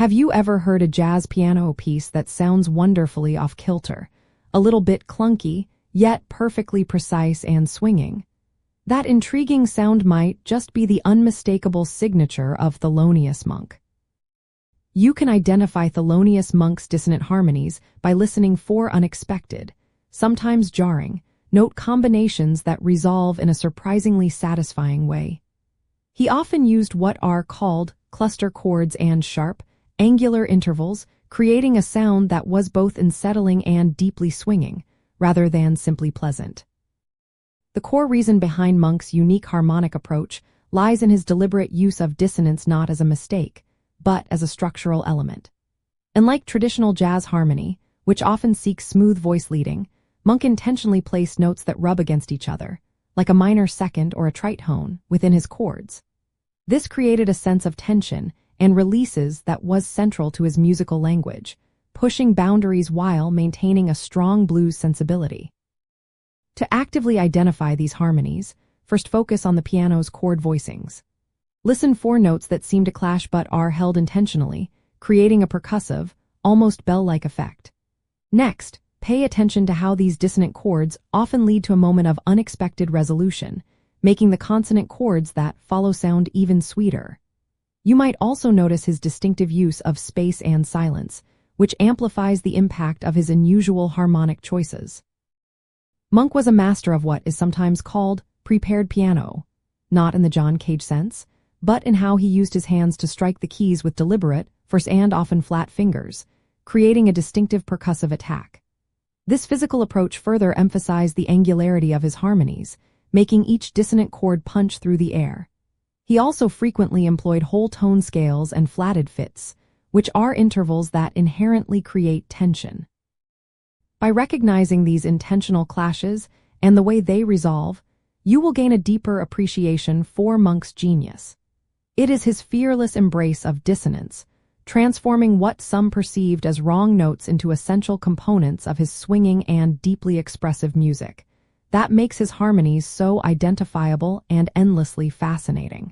Have you ever heard a jazz piano piece that sounds wonderfully off-kilter, a little bit clunky, yet perfectly precise and swinging? That intriguing sound might just be the unmistakable signature of Thelonious Monk. You can identify Thelonious Monk's dissonant harmonies by listening for unexpected, sometimes jarring, note combinations that resolve in a surprisingly satisfying way. He often used what are called cluster chords and sharp, angular intervals, creating a sound that was both unsettling and deeply swinging, rather than simply pleasant. The core reason behind Monk's unique harmonic approach lies in his deliberate use of dissonance not as a mistake, but as a structural element. Unlike traditional jazz harmony, which often seeks smooth voice leading, Monk intentionally placed notes that rub against each other, like a minor second or a tritone, within his chords. This created a sense of tension and releases that was central to his musical language, pushing boundaries while maintaining a strong blues sensibility. To actively identify these harmonies, first focus on the piano's chord voicings. Listen for notes that seem to clash but are held intentionally, creating a percussive, almost bell-like effect. Next, pay attention to how these dissonant chords often lead to a moment of unexpected resolution, making the consonant chords that follow sound even sweeter. You might also notice his distinctive use of space and silence, which amplifies the impact of his unusual harmonic choices. Monk was a master of what is sometimes called prepared piano, not in the John Cage sense, but in how he used his hands to strike the keys with deliberate, first and often flat fingers, creating a distinctive percussive attack. This physical approach further emphasized the angularity of his harmonies, making each dissonant chord punch through the air. He also frequently employed whole tone scales and flatted fifths, which are intervals that inherently create tension. By recognizing these intentional clashes and the way they resolve, you will gain a deeper appreciation for Monk's genius. It is his fearless embrace of dissonance, transforming what some perceived as wrong notes into essential components of his swinging and deeply expressive music, that makes his harmonies so identifiable and endlessly fascinating.